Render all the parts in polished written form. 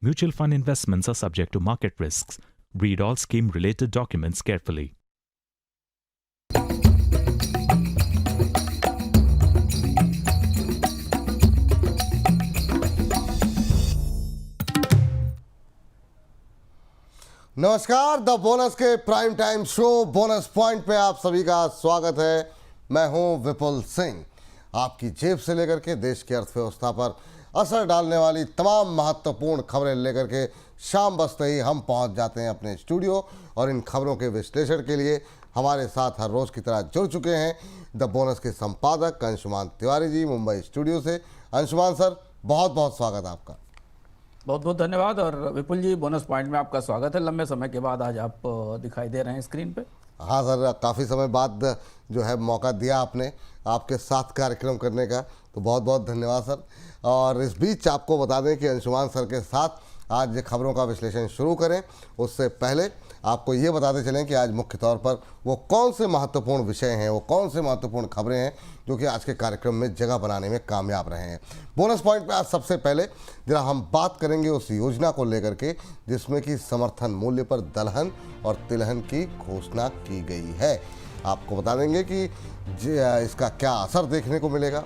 Mutual fund investments are subject to market risks. Read all scheme-related documents carefully. नमस्कार, the bonus के prime time show bonus point पे आप सभी का स्वागत है। मैं हूं विपुल सिंह। आपकी जेब से लेकर के देश की अर्थव्यवस्था पर असर डालने वाली तमाम महत्वपूर्ण खबरें लेकर के शाम बसते ही हम पहुंच जाते हैं अपने स्टूडियो, और इन खबरों के विश्लेषण के लिए हमारे साथ हर रोज की तरह जुड़ चुके हैं द बोनस के संपादक अंशुमान तिवारी जी मुंबई स्टूडियो से। अंशुमान सर, बहुत बहुत स्वागत आपका। बहुत बहुत धन्यवाद। और विपुल जी, बोनस पॉइंट में आपका स्वागत है। लंबे समय के बाद आज आप दिखाई दे रहे हैं स्क्रीन पे। हाँ सर, काफ़ी समय बाद जो है मौका दिया आपने आपके साथ कार्यक्रम करने का, तो बहुत बहुत धन्यवाद सर। और इस बीच आपको बता दें कि अंशुमान सर के साथ आज खबरों का विश्लेषण शुरू करें उससे पहले आपको ये बताते चलें कि आज मुख्य तौर पर वो कौन से महत्वपूर्ण विषय हैं, वो कौन से महत्वपूर्ण खबरें हैं जो कि आज के कार्यक्रम में जगह बनाने में कामयाब रहे हैं। बोनस पॉइंट पे आज सबसे पहले जरा हम बात करेंगे उस योजना को लेकर के जिसमें कि समर्थन मूल्य पर दलहन और तिलहन की घोषणा की गई है। आपको बता देंगे कि इसका क्या असर देखने को मिलेगा।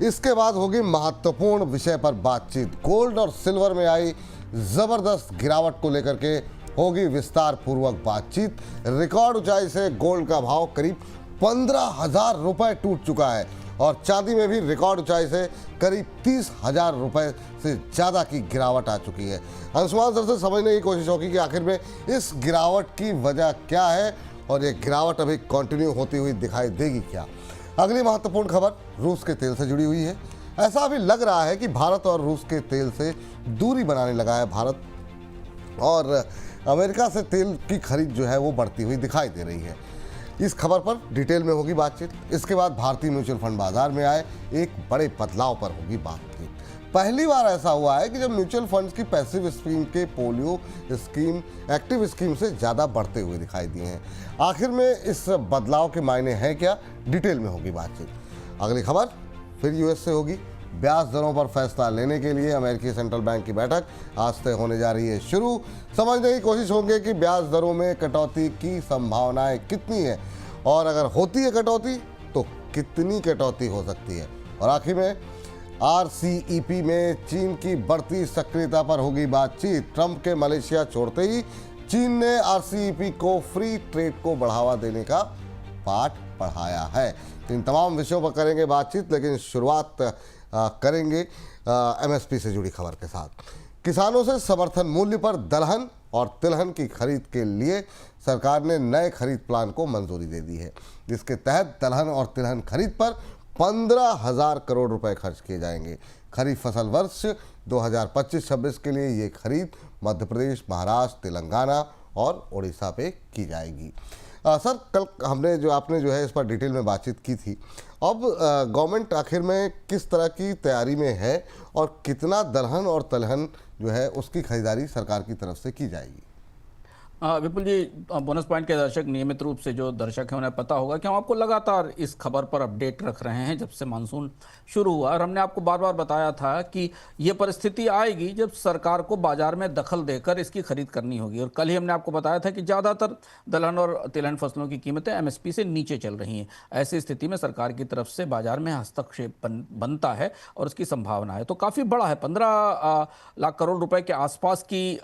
इसके बाद होगी महत्वपूर्ण विषय पर बातचीत। गोल्ड और सिल्वर में आई ज़बरदस्त गिरावट को लेकर के होगी विस्तार पूर्वक बातचीत। रिकॉर्ड ऊंचाई से गोल्ड का भाव करीब 15,000 रुपये टूट चुका है और चांदी में भी रिकॉर्ड ऊंचाई से करीब 30,000 रुपये से ज़्यादा की गिरावट आ चुकी है। अंशुमान सर से समझने की कोशिश होगी कि आखिर में इस गिरावट की वजह क्या है और ये गिरावट अभी कंटिन्यू होती हुई दिखाई देगी क्या। अगली महत्वपूर्ण खबर रूस के तेल से जुड़ी हुई है। ऐसा अभी लग रहा है कि भारत और रूस के तेल से दूरी बनाने लगा है भारत, और अमेरिका से तेल की खरीद जो है वो बढ़ती हुई दिखाई दे रही है। इस खबर पर डिटेल में होगी बातचीत। इसके बाद भारतीय म्यूचुअल फंड बाजार में आए एक बड़े बदलाव पर होगी बातचीत। पहली बार ऐसा हुआ है कि जब म्यूचुअल फंड्स की पैसिव स्कीम के पोलियो स्कीम एक्टिव स्कीम से ज़्यादा बढ़ते हुए दिखाई दिए हैं। आखिर में इस बदलाव के मायने हैं क्या, डिटेल में होगी बातचीत। अगली खबर फिर यूएस से होगी। ब्याज दरों पर फैसला लेने के लिए अमेरिकी सेंट्रल बैंक की बैठक आज से होने जा रही है शुरू। समझने की कोशिश होंगे कि ब्याज दरों में कटौती की संभावनाएं कितनी है, और अगर होती है कटौती तो कितनी कटौती हो सकती है। और आखिर में RCEP में चीन की बढ़ती सक्रियता पर होगी बातचीत। ट्रंप के मलेशिया छोड़ते ही चीन ने RCEP को फ्री ट्रेड को बढ़ावा देने का पाठ पढ़ाया है। इन तमाम विषयों पर करेंगे बातचीत, लेकिन शुरुआत करेंगे MSP से जुड़ी खबर के साथ। किसानों से समर्थन मूल्य पर दलहन और तिलहन की खरीद के लिए सरकार ने नए खरीद प्लान को मंजूरी दे दी है, जिसके तहत दलहन और तिलहन खरीद पर 15,000 करोड़ रुपए खर्च किए जाएंगे। खरीफ फसल वर्ष 2025-26 के लिए ये खरीद मध्य प्रदेश, महाराष्ट्र, तेलंगाना और उड़ीसा पे की जाएगी। सर, कल हमने आपने इस पर डिटेल में बातचीत की थी। अब गवर्नमेंट आखिर में किस तरह की तैयारी में है और कितना दलहन और तिलहन जो है उसकी खरीदारी सरकार की तरफ से की जाएगी? विपुल जी, बोनस पॉइंट के दर्शक, नियमित रूप से जो दर्शक हैं उन्हें पता होगा कि हम आपको लगातार इस खबर पर अपडेट रख रहे हैं जब से मानसून शुरू हुआ। और हमने आपको बार बार बताया था कि ये परिस्थिति आएगी जब सरकार को बाजार में दखल देकर इसकी खरीद करनी होगी। और कल ही हमने आपको बताया था कि ज़्यादातर दलहन और तिलहन फसलों की कीमतें MSP से नीचे चल रही हैं। ऐसी स्थिति में सरकार की तरफ से बाजार में हस्तक्षेप बनता है और उसकी संभावना है। तो काफ़ी बड़ा है, 15 लाख करोड़ रुपए के आसपास की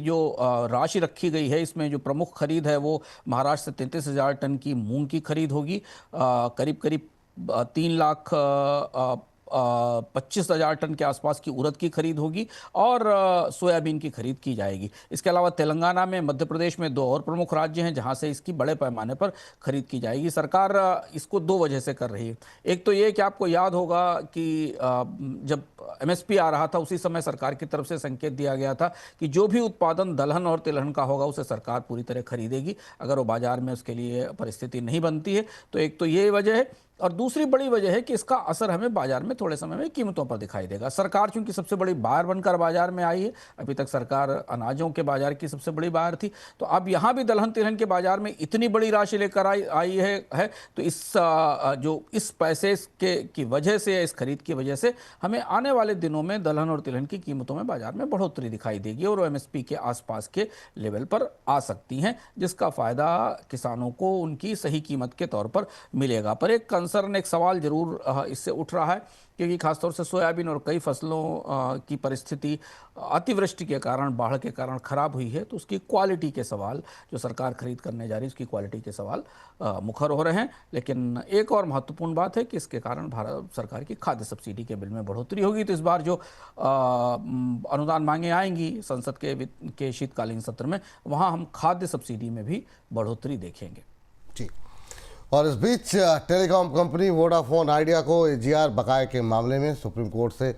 जो राशि रखी गई है। इसमें जो प्रमुख खरीद है वो महाराष्ट्र से 33,000 टन की मूंग की खरीद होगी, करीब करीब 3,25,000 टन के आसपास की उड़द की खरीद होगी और सोयाबीन की खरीद की जाएगी। इसके अलावा तेलंगाना में, मध्य प्रदेश में 2 और प्रमुख राज्य हैं जहां से इसकी बड़े पैमाने पर खरीद की जाएगी। सरकार इसको 2 वजह से कर रही है। एक तो ये कि आपको याद होगा कि जब MSP आ रहा था उसी समय सरकार की तरफ से संकेत दिया गया था कि जो भी उत्पादन दलहन और तिलहन का होगा उसे सरकार पूरी तरह खरीदेगी। अगर वो बाजार में उसके लिए परिस्थिति नहीं बनती है तो एक तो ये वजह है। और दूसरी बड़ी वजह है कि इसका असर हमें बाजार में थोड़े समय में कीमतों पर दिखाई देगा। सरकार चूंकि सबसे बड़ी बायर बनकर बाजार में आई है, अभी तक सरकार अनाजों के बाजार की सबसे बड़ी बायर थी, तो अब यहां भी दलहन तिलहन के बाजार में इतनी बड़ी राशि लेकर आई है तो जो इस पैसे की वजह से, इस खरीद की वजह से हमें आने वाले दिनों में दलहन और तिलहन की कीमतों में बाजार में बढ़ोतरी दिखाई देगी और एमएसपी के आसपास के लेवल पर आ सकती हैं, जिसका फायदा किसानों को उनकी सही कीमत के तौर पर मिलेगा। पर एक कंसर्न, एक सवाल जरूर इससे उठ रहा है, क्योंकि खासतौर से सोयाबीन और कई फसलों की परिस्थिति अतिवृष्टि के कारण, बाढ़ के कारण खराब हुई है, तो उसकी क्वालिटी के सवाल, जो सरकार खरीद करने जा रही है उसकी क्वालिटी के सवाल मुखर हो रहे हैं। लेकिन एक और महत्वपूर्ण बात है कि इसके कारण भारत सरकार की खाद्य सब्सिडी के बिल में बढ़ोतरी होगी। तो इस बार जो अनुदान मांगे आएंगी संसद के शीतकालीन सत्र में, वहाँ हम खाद्य सब्सिडी में भी बढ़ोतरी देखेंगे। जी। और इस बीच टेलीकॉम कंपनी वोडाफोन आइडिया को एजीआर बकाये के मामले में सुप्रीम कोर्ट से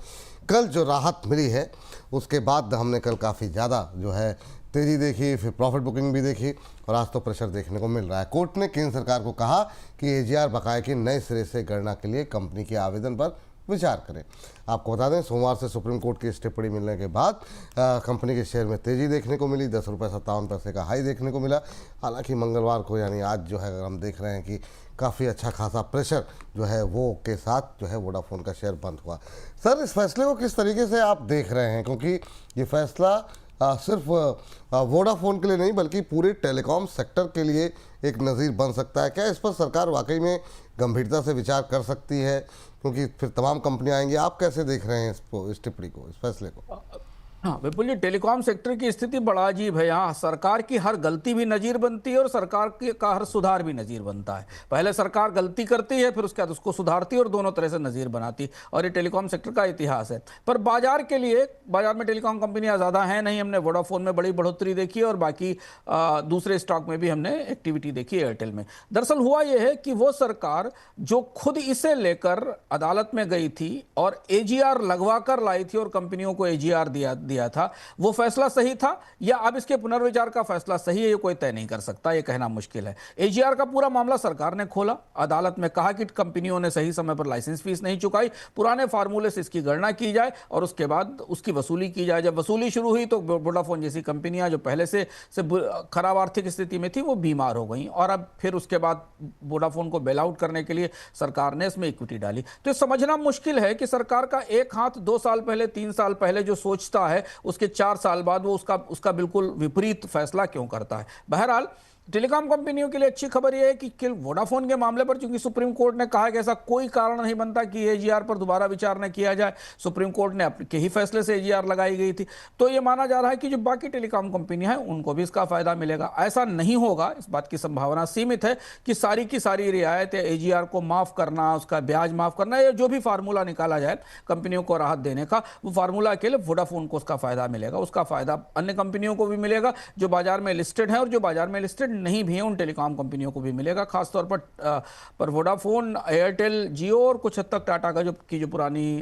कल जो राहत मिली है, उसके बाद हमने कल काफ़ी ज़्यादा जो है तेज़ी देखी, फिर प्रॉफिट बुकिंग भी देखी और आज तो प्रेशर देखने को मिल रहा है। कोर्ट ने केंद्र सरकार को कहा कि एजीआर बकाये की नए सिरे से गणना के लिए कंपनी के आवेदन पर विचार करें। आपको बता दें, सोमवार से सुप्रीम कोर्ट की टिप्पणी मिलने के बाद कंपनी के शेयर में तेज़ी देखने को मिली, 10 रुपये 57 पैसे का हाई देखने को मिला। हालांकि मंगलवार को यानी आज जो है हम देख रहे हैं कि काफ़ी अच्छा खासा प्रेशर जो है वो के साथ जो है वोडाफोन का शेयर बंद हुआ। सर, इस फैसले को किस तरीके से आप देख रहे हैं, क्योंकि ये फैसला सिर्फ वोडाफोन के लिए नहीं बल्कि पूरे टेलीकॉम सेक्टर के लिए एक नज़ीर बन सकता है। क्या इस पर सरकार वाकई में गंभीरता से विचार कर सकती है, क्योंकि फिर तमाम कंपनियां आएंगी? आप कैसे देख रहे हैं इस टिप्पणी को, इस फैसले को? हाँ विपुल जी, टेलीकॉम सेक्टर की स्थिति बड़ा अजीब है। यहाँ सरकार की हर गलती भी नजीर बनती है और सरकार का हर सुधार भी नजीर बनता है। पहले सरकार गलती करती है, फिर उसके बाद उसको सुधारती है और दोनों तरह से नजीर बनाती है, और ये टेलीकॉम सेक्टर का इतिहास है। पर बाजार के लिए, बाजार में टेलीकॉम कंपनियां ज़्यादा हैं नहीं। हमने वोडाफोन में बड़ी बढ़ोतरी देखी और बाकी दूसरे स्टॉक में भी हमने एक्टिविटी देखी, एयरटेल में। दरअसल हुआ यह है कि वो सरकार जो खुद इसे लेकर अदालत में गई थी और एजीआर लगवा कर लाई थी और कंपनियों को एजीआर दिया था, वो फैसला सही था या अब इसके पुनर्विचार का फैसला सही है, ये कोई तय नहीं कर सकता, ये कहना मुश्किल है। एजीआर का पूरा मामला सरकार ने खोला, अदालत में कहा कि कंपनियों ने सही समय पर लाइसेंस फीस नहीं चुकाई, पुराने फार्मूले से इसकी गणना की जाए और उसके बाद उसकी वसूली की जाए। जब वसूली शुरू हुई तो वोडाफोन जैसी कंपनियां जो पहले से खराब आर्थिक स्थिति में थी वो बीमार हो गई, और अब फिर उसके बाद वोडाफोन को बेल आउट करने के लिए सरकार ने इसमें इक्विटी डाली। तो समझना मुश्किल है कि सरकार का एक हाथ 2 साल पहले, 3 साल पहले जो सोचता है, उसके 4 साल बाद वो उसका बिल्कुल विपरीत फैसला क्यों करता है। बहरहाल टेलीकॉम कंपनियों के लिए अच्छी खबर यह है कि वोडाफोन के मामले पर चूंकि सुप्रीम कोर्ट ने कहा कि ऐसा कोई कारण नहीं बनता कि एजीआर पर दोबारा विचार न किया जाए, सुप्रीम कोर्ट ने के ही फैसले से एजीआर लगाई गई थी, तो यह माना जा रहा है कि जो बाकी टेलीकॉम कंपनियां हैं उनको भी इसका फायदा मिलेगा। ऐसा नहीं होगा, इस बात की संभावना सीमित है कि सारी की सारी रियायतें एजीआर को माफ करना, उसका ब्याज माफ करना, या जो भी फार्मूला निकाला जाए कंपनियों को राहत देने का, वो फार्मूला अकेले वोडाफोन को उसका फायदा मिलेगा। उसका फायदा अन्य कंपनियों को भी मिलेगा जो बाजार में लिस्टेड है, और जो बाजार में लिस्टेड नहीं भी है उन टेलीकॉम कंपनियों को भी मिलेगा। खासतौर पर वोडाफोन, एयरटेल, जियो और कुछ हद तक टाटा का जो पुरानी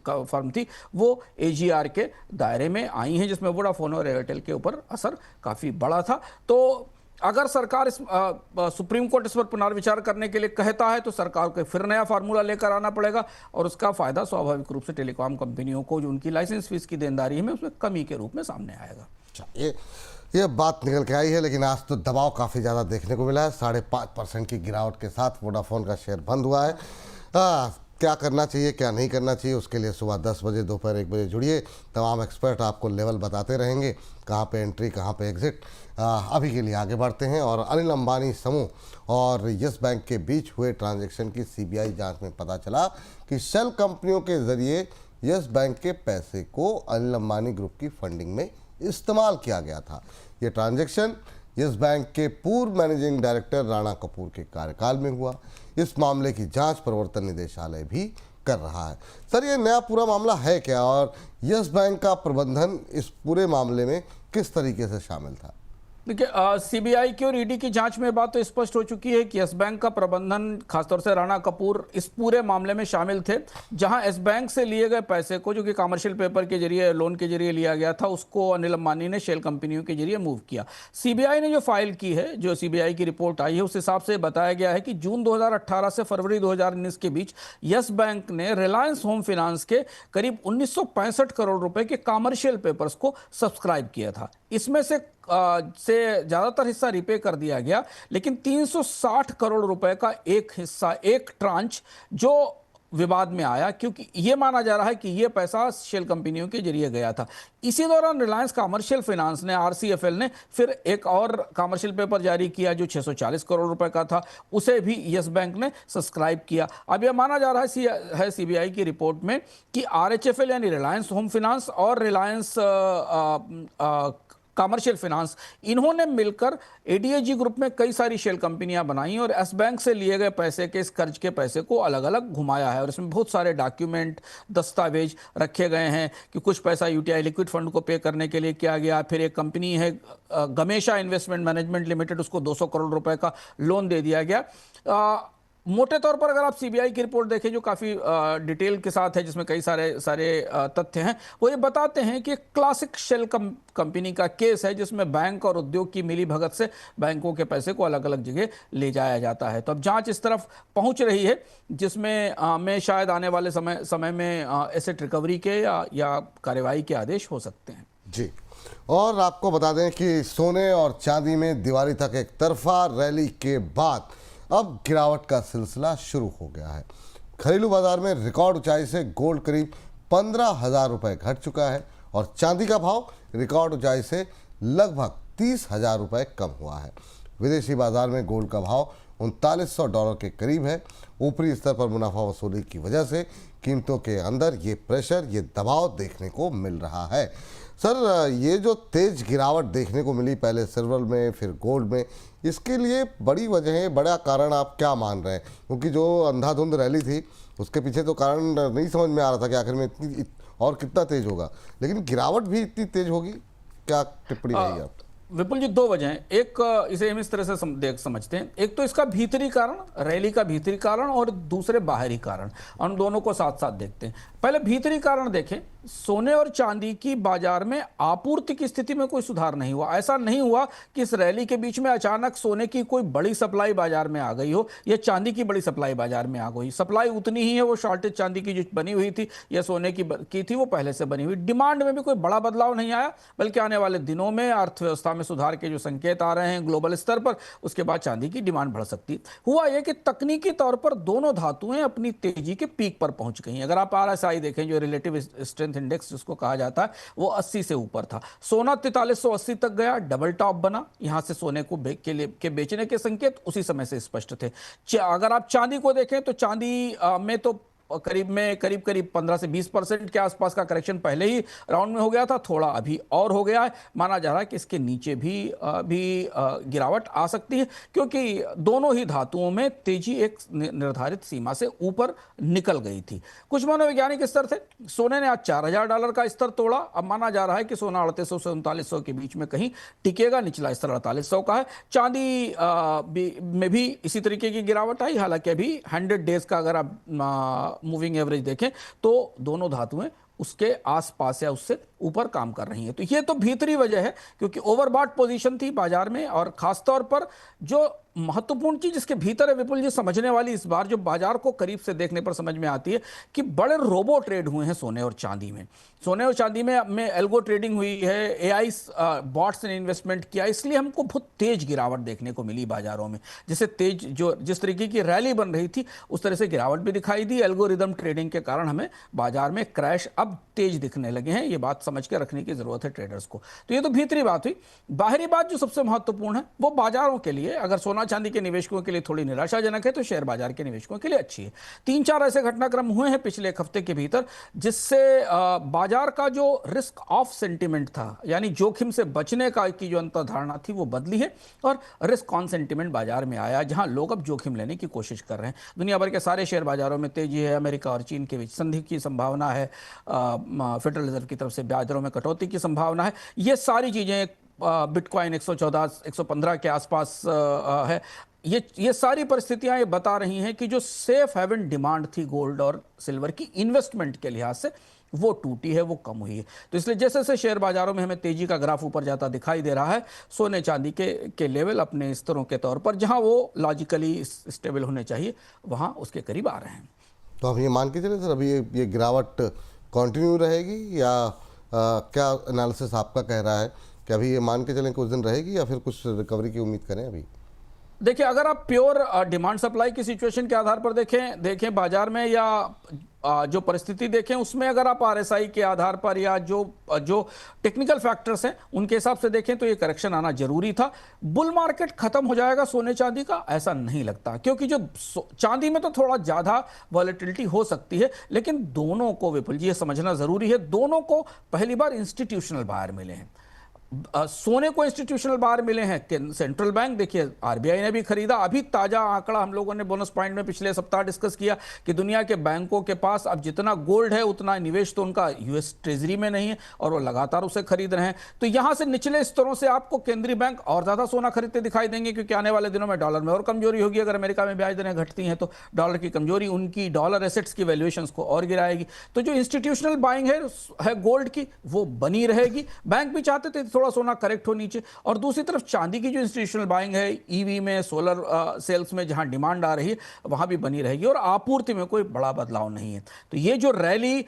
फर्म थी वो एजीआर के दायरे में आई हैं, जिसमें वोडाफोन और एयरटेल के ऊपर असर काफी बड़ा था। तो अगर सरकार सुप्रीम कोर्ट इस पर पुनर्विचार करने के लिए कहता है तो सरकार को फिर नया फार्मूला लेकर आना पड़ेगा, और उसका फायदा स्वाभाविक रूप से टेलीकॉम कंपनियों को जो उनकी लाइसेंस फीस की देनदारी है उसमें कमी के रूप में सामने आएगा। अच्छा, ये बात निकल के आई है, लेकिन आज तो दबाव काफ़ी ज़्यादा देखने को मिला है। 5.5% की गिरावट के साथ वोडाफोन का शेयर बंद हुआ है। क्या करना चाहिए, क्या नहीं करना चाहिए, उसके लिए सुबह 10 बजे, दोपहर 1 बजे जुड़िए। तमाम एक्सपर्ट आपको लेवल बताते रहेंगे, कहाँ पे एंट्री, कहाँ पे एग्जिट। अभी के लिए आगे बढ़ते हैं। और अनिल अंबानी समूह और यस बैंक के बीच हुए ट्रांजैक्शन की सीबीआई जांच में पता चला कि शेल कंपनियों के जरिए यस बैंक के पैसे को अनिल अंबानी ग्रुप की फंडिंग में इस्तेमाल किया गया था। ये ट्रांजैक्शन यस बैंक के पूर्व मैनेजिंग डायरेक्टर राणा कपूर के कार्यकाल में हुआ। इस मामले की जांच प्रवर्तन निदेशालय भी कर रहा है। सर, ये नया पूरा मामला है क्या, और यस बैंक का प्रबंधन इस पूरे मामले में किस तरीके से शामिल था? देखिए, सीबीआई की और ईडी की जांच में बात तो स्पष्ट हो चुकी है कि यस बैंक का प्रबंधन, खासतौर से राणा कपूर, इस पूरे मामले में शामिल थे, जहां यस बैंक से लिए गए पैसे को, जो कि कमर्शियल पेपर के जरिए, लोन के जरिए लिया गया था, उसको अनिल अंबानी ने शेल कंपनियों के जरिए मूव किया। सीबीआई ने जो फाइल की है, जो सीबीआई की रिपोर्ट आई है, उस हिसाब से बताया गया है कि जून 2018 से फरवरी 2019 के बीच यस बैंक ने रिलायंस होम फाइनेंस के करीब 1965 करोड़ रुपए के कमर्शियल पेपर्स को सब्सक्राइब किया था। इसमें से ज्यादातर हिस्सा रिपे कर दिया गया, लेकिन 360 करोड़ रुपए का एक हिस्सा, एक ट्रांच, जो विवाद में आया, क्योंकि यह माना जा रहा है कि यह पैसा शेल कंपनियों के जरिए गया था। इसी दौरान रिलायंस कमर्शियल फाइनेंस ने, आरसीएफएल ने, फिर एक और कमर्शियल पेपर जारी किया जो 640 करोड़ रुपए का था, उसे भी यस बैंक ने सब्सक्राइब किया। अब यह माना जा रहा है सीबीआई की रिपोर्ट में कि आरएचएफएल यानी रिलायंस होम फाइनेंस और रिलायंस कमर्शियल फाइनेंस, इन्होंने मिलकर एडीएजी ग्रुप में कई सारी शेल कंपनियां बनाई और एस बैंक से लिए गए पैसे के, इस कर्ज के पैसे को अलग अलग घुमाया है। और इसमें बहुत सारे डॉक्यूमेंट, दस्तावेज रखे गए हैं कि कुछ पैसा यूटीआई लिक्विड फंड को पे करने के लिए किया गया, फिर एक कंपनी है गमेशा इन्वेस्टमेंट मैनेजमेंट लिमिटेड, उसको 200 करोड़ रुपए का लोन दे दिया गया। मोटे तौर पर अगर आप सीबीआई की रिपोर्ट देखें, जो काफ़ी डिटेल के साथ है, जिसमें कई सारे तथ्य हैं, वो ये बताते हैं कि क्लासिक शेल कंपनी का केस है, जिसमें बैंक और उद्योग की मिली भगत से बैंकों के पैसे को अलग अलग जगह ले जाया जाता है। तो अब जांच इस तरफ पहुंच रही है, जिसमें मैं शायद आने वाले समय में एसेट रिकवरी के या कार्रवाई के आदेश हो सकते हैं। जी, और आपको बता दें कि सोने और चांदी में दिवाली तक एक तरफा रैली के बाद अब गिरावट का सिलसिला शुरू हो गया है। घरेलू बाजार में रिकॉर्ड ऊंचाई से गोल्ड करीब 15,000 रुपये घट चुका है और चांदी का भाव रिकॉर्ड ऊंचाई से लगभग 30,000 रुपये कम हुआ है। विदेशी बाजार में गोल्ड का भाव $3900 के करीब है। ऊपरी स्तर पर मुनाफा वसूली की वजह से कीमतों के अंदर ये प्रेशर, ये दबाव देखने को मिल रहा है। सर, ये जो तेज गिरावट देखने को मिली, पहले सिल्वर में फिर गोल्ड में, इसके लिए बड़ी वजह, बड़ा कारण आप क्या मान रहे हैं? क्योंकि जो अंधाधुंध रैली थी, उसके पीछे तो कारण नहीं समझ में आ रहा था कि आखिर में इतनी और कितना तेज होगा, लेकिन गिरावट भी इतनी तेज होगी, क्या टिप्पणी रहेगी आप? विपुल जी, दो वजह हैं। एक, इसे हम इस तरह से समझते हैं, एक तो इसका भीतरी कारण, रैली का भीतरी कारण, और दूसरे बाहरी कारण। हम दोनों को साथ साथ देखते हैं। पहले भीतरी कारण देखें, सोने और चांदी की बाजार में आपूर्ति की स्थिति में कोई सुधार नहीं हुआ। ऐसा नहीं हुआ कि इस रैली के बीच में अचानक सोने की कोई बड़ी सप्लाई बाजार में आ गई हो या चांदी की बड़ी सप्लाई बाजार में आ गई। सप्लाई उतनी ही है, वो शॉर्टेज चांदी की जो बनी हुई थी या सोने की थी, वो पहले से बनी हुई। डिमांड में भी कोई बड़ा बदलाव नहीं आया, बल्कि आने वाले दिनों में अर्थव्यवस्था में सुधार के जो संकेत आ रहे हैं ग्लोबल स्तर पर, उसके बाद चांदी की डिमांड बढ़ सकती। हुआ यह कि तकनीकी तौर पर दोनों धातुएं अपनी तेजी के पीक पर पहुंच गई। अगर आप आरएसआई देखें, जो रिलेटिव स्ट्रेंथ इंडेक्स जिसको कहा जाता है, वो 80 से ऊपर था। सोना 4380 तक गया, डबल टॉप बना। यहां से सोने को बेचने के संकेत उसी समय से स्पष्ट थे। अगर आप चांदी को देखें तो चांदी में तो करीब 15 से 20% के आसपास का करेक्शन पहले ही राउंड में हो गया था, थोड़ा अभी और हो गया है। माना जा रहा है कि इसके नीचे भी गिरावट आ सकती है, क्योंकि दोनों ही धातुओं में तेजी एक निर्धारित सीमा से ऊपर निकल गई थी। कुछ मनोवैज्ञानिक स्तर थे। सोने ने आज $4000 का स्तर तोड़ा। अब माना जा रहा है कि सोना 3800 से 3900 के बीच में कहीं टिकेगा। निचला स्तर 4800 का है। चांदी में भी इसी तरीके की गिरावट आई। हालांकि अभी 100 डेज का अगर आप मूविंग एवरेज देखें तो दोनों धातुएं उसके आसपास या उससे ऊपर काम कर रही हैं। तो ये तो भीतरी वजह है, क्योंकि ओवरबॉट पोजीशन थी बाजार में। और खासतौर पर जो महत्वपूर्ण चीज इसके भीतर है विपुल जी, समझने वाली, इस बार जो बाजार को करीब से देखने पर समझ में आती है कि बड़े रोबो ट्रेड हुए हैं सोने और चांदी में। सोने और चांदी में एल्गो ट्रेडिंग हुई है, एआई बॉट्स ने इन्वेस्टमेंट किया, इसलिए हमको बहुत तेज गिरावट देखने को मिली बाजारों में। जिस तरीके की रैली बन रही थी, उस तरह से गिरावट भी दिखाई दी। एल्गोरिदम ट्रेडिंग के कारण हमें बाजार में क्रैश अब तेज दिखने लगे हैं। ये बात समझ के रखने की जरूरत है ट्रेडर्स को। तो ये तो भीतरी बात हुई। बाहरी बात जो सबसे महत्वपूर्ण है, वो बाजारों के लिए, अगर सोना चांदी के निवेशकों के लिए थोड़ी निराशाजनक है, तो शेयर बाजार के निवेशकों के लिए अच्छी है। 3-4 ऐसे घटनाक्रम हुए हैं पिछले एक हफ्ते के भीतर, जिससे बाजार का जो रिस्क ऑफ सेंटिमेंट था, यानी जोखिम से बचने का की जो अंतर्धारणा थी, वो बदली है और रिस्क ऑन सेंटिमेंट बाजार में आया, जहां लोग अब जोखिम लेने की कोशिश कर रहे हैं। दुनिया भर के सारे शेयर बाजारों में तेजी है। अमेरिका और चीन के बीच संधि की संभावना है। फेडरल रिजर्व की तरफ से ब्याज दरों में कटौती की संभावना है। ये सारी चीजें बिटकॉइन 114 115 के आसपास है। ये सारी परिस्थितियां ये बता रही हैं कि जो सेफ हेवन डिमांड थी गोल्ड और सिल्वर की इन्वेस्टमेंट के लिहाज से, वो टूटी है, वो कम हुई है। तो इसलिए जैसे जैसे शेयर बाजारों में हमें तेजी का ग्राफ ऊपर जाता दिखाई दे रहा है, सोने चांदी के लेवल अपने स्तरों के तौर पर जहां वो लॉजिकली स्टेबल होने चाहिए, वहां उसके करीब आ रहे हैं। तो हम ये मान के चले सर, अभी ये गिरावट कंटिन्यू रहेगी या क्या एनालिसिस आपका कह रहा है कि अभी ये मान के चलें कुछ दिन रहेगी या फिर कुछ रिकवरी की उम्मीद करें? अभी देखिए, अगर आप प्योर डिमांड सप्लाई की सिचुएशन के आधार पर देखें बाजार में, या जो परिस्थिति देखें उसमें, अगर आप आरएसआई के आधार पर या जो टेक्निकल फैक्टर्स हैं उनके हिसाब से देखें तो ये करेक्शन आना जरूरी था। बुल मार्केट खत्म हो जाएगा सोने चांदी का, ऐसा नहीं लगता, क्योंकि जो चांदी में तो थोड़ा ज्यादा वॉलेटिलिटी हो सकती है, लेकिन दोनों को विपुल जी ये समझना जरूरी है, दोनों को पहली बार इंस्टीट्यूशनल बायर मिले हैं। सोने को इंस्टीट्यूशनल बाहर मिले हैं कि सेंट्रल बैंक, देखिए आरबीआई ने भी खरीदा। अभी ताजा आंकड़ा हम लोगों ने बोनस पॉइंट में पिछले सप्ताह डिस्कस किया कि दुनिया के बैंकों के पास अब जितना गोल्ड है उतना निवेश तो उनका यूएस ट्रेजरी में नहीं है, और वो लगातार उसे खरीद रहे हैं। तो यहां से निचले स्तरों से आपको केंद्रीय बैंक और ज्यादा सोना खरीदते दिखाई देंगे, क्योंकि आने वाले दिनों में डॉलर में और कमजोरी होगी। अगर अमेरिका में ब्याज दरें घटती हैं तो डॉलर की कमजोरी उनकी डॉलर एसेट्स की वैल्यूएशंस को और गिराएगी। तो जो इंस्टीट्यूशनल बाइंग है गोल्ड की, वो बनी रहेगी। बैंक भी चाहते थे थोड़ा सोना करेक्ट हो नीचे, और दूसरी तरफ चांदी की जो इंस्टीट्यूशनल बाइंग है ईवी में, सोलर सेल्स में जहां डिमांड आ रही है, वहां भी बनी रहेगी, और आपूर्ति में कोई बड़ा बदलाव नहीं है। तो ये जो रैली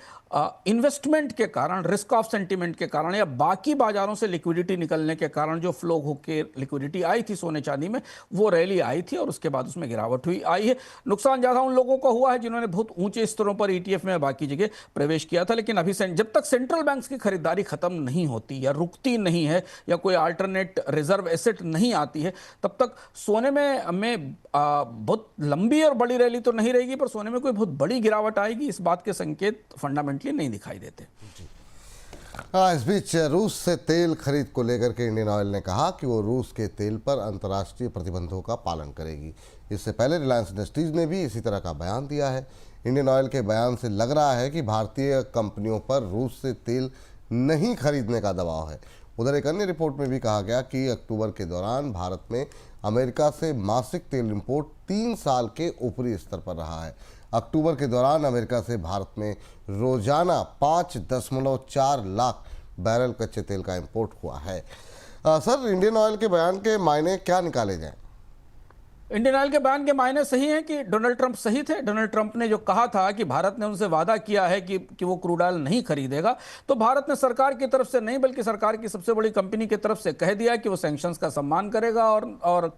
इन्वेस्टमेंट के कारण, रिस्क ऑफ सेंटिमेंट के कारण, या बाकी बाजारों से लिक्विडिटी निकलने के कारण जो फ्लो होकर लिक्विडिटी आई थी सोने चांदी में, वो रैली आई थी और उसके बाद उसमें गिरावट हुई आई है। नुकसान ज्यादा उन लोगों को हुआ है जिन्होंने बहुत ऊंचे स्तरों पर ईटीएफ में बाकी जगह प्रवेश किया था। लेकिन अभी जब तक सेंट्रल बैंक्स की खरीदारी खत्म नहीं होती या रुकती नहीं है, या कोई अल्टरनेट रिजर्व एसेट नहीं आती है, तब तक सोने में बहुत लंबी और बड़ी रैली तो नहीं रहेगी, पर सोने में कोई बहुत बड़ी गिरावट आएगी, इस बात के संकेत फंडामेंटली नहीं दिखाई देते। हाँ, इस बीच रूस से तेल खरीद को लेकर के इंडियन ऑयल ने कहा कि वो रूस के तेल पर अंतर्राष्ट्रीय प्रतिबंधों का पालन करेगी। इससे पहले रिलायंस इंडस्ट्रीज ने भी इसी तरह का बयान दिया है। इंडियन ऑयल के बयान से लग रहा है कि भारतीय कंपनियों पर रूस से तेल नहीं खरीदने का दबाव है। उधर एक अन्य रिपोर्ट में भी कहा गया कि अक्टूबर के दौरान भारत में अमेरिका से मासिक तेल इंपोर्ट 3 साल के ऊपरी स्तर पर रहा है। अक्टूबर के दौरान अमेरिका से भारत में रोजाना 5.4 लाख बैरल कच्चे तेल का इंपोर्ट हुआ है। सर, इंडियन ऑयल के बयान के मायने क्या निकाले जाएं? इंडियन ऑयल के बयान के मायने सही हैं कि डोनाल्ड ट्रंप सही थे। डोनाल्ड ट्रंप ने जो कहा था कि भारत ने उनसे वादा किया है कि वो क्रूड ऑयल नहीं खरीदेगा, तो भारत ने सरकार की तरफ से नहीं बल्कि सरकार की सबसे बड़ी कंपनी की तरफ से कह दिया कि वो सैंक्शंस का सम्मान करेगा और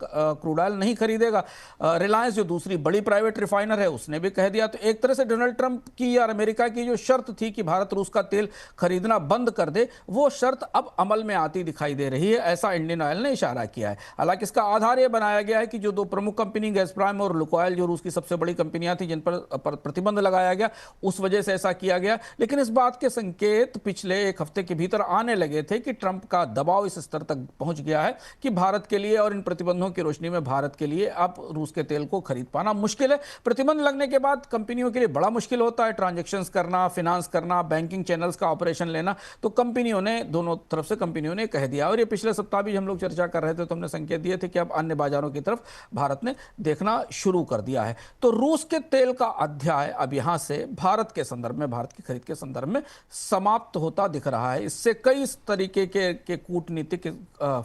क्रूड ऑयल नहीं खरीदेगा। रिलायंस जो दूसरी बड़ी प्राइवेट रिफाइनर है उसने भी कह दिया। तो एक तरह से डोनाल्ड ट्रंप की या अमेरिका की जो शर्त थी कि भारत रूस का तेल खरीदना बंद कर दे, वो शर्त अब अमल में आती दिखाई दे रही है, ऐसा इंडियन ऑयल ने इशारा किया है। हालांकि इसका आधार यह बनाया गया है कि जो दो प्रमुख कंपनी गैसप्राइम और लुकोइल, जो रूस की सबसे बड़ी कंपनियां थी जिन पर प्रतिबंध लगाया गया, उस वजह से ऐसा किया गया। लेकिन इस बात के संकेत पिछले एक हफ्ते के भीतर आने लगे थे कि ट्रंप का दबाव इस स्तर तक पहुंच गया है कि भारत के लिए और इन प्रतिबंधों की रोशनी में भारत के लिए अब रूस के तेल को खरीद पाना मुश्किल है। प्रतिबंध लगने के बाद कंपनियों के लिए बड़ा मुश्किल होता है ट्रांजैक्शंस करना, फिनांस करना, बैंकिंग चैनल्स का ऑपरेशन लेना। तो कंपनियों ने, दोनों तरफ से कंपनियों ने कह दिया, और ये पिछले सप्ताह भी हम लोग चर्चा कर रहे थे तो हमने संकेत दिए थे कि अब अन्य बाजारों की तरफ भारत ने देखना शुरू कर दिया है। तो रूस के तेल का अध्याय अब यहां से भारत के संदर्भ में, भारत की खरीद के संदर्भ में समाप्त होता दिख रहा है। इससे कई तरीके के कूटनीतिक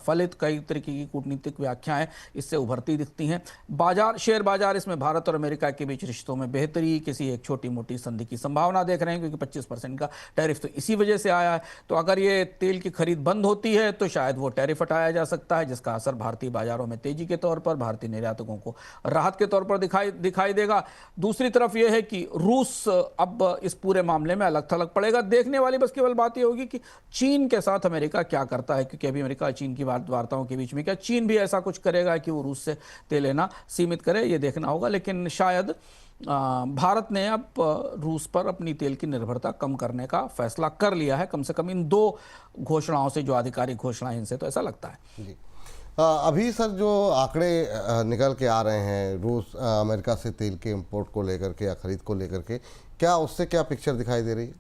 फलित, कई तरीके की कूटनीतिक व्याख्याएं इससे उभरती दिखती हैं। बाजार, शेयर बाजार इसमें भारत और अमेरिका के बीच रिश्तों में बेहतरी, किसी एक छोटी मोटी संधि की संभावना देख रहे हैं, क्योंकि 25% का टैरिफ तो इसी वजह से आया है। तो अगर ये तेल की खरीद बंद होती है तो शायद वो टैरिफ हटाया जा सकता है, जिसका असर भारतीय बाजारों में तेजी के तौर पर, भारतीय निर्यातकों को राहत के तौर पर दिखाई देगा। दूसरी तरफ यह है कि रूस अब इस पूरे मामले में अलग थलग पड़ेगा। देखने वाली बस केवल बात यह होगी कि चीन के साथ अमेरिका क्या करता है, क्योंकि अभी अमेरिका चीन की वार्ताओं के बीच में क्या चीन भी ऐसा कुछ करेगा कि वो रूस से तेल लेना सीमित करे, ये देखना होगा। लेकिन शायद भारत ने अब रूस पर अपनी तेल की निर्भरता कम करने का फैसला कर लिया है, कम से कम इन 2 घोषणाओं से, जो आधिकारिक घोषणाएं, इनसे तो ऐसा लगता है। जी, अभी सर जो आंकड़े निकल के आ रहे हैं रूस अमेरिका से तेल के इंपोर्ट को लेकर के या खरीद को लेकर के, क्या उससे क्या पिक्चर दिखाई दे रही है?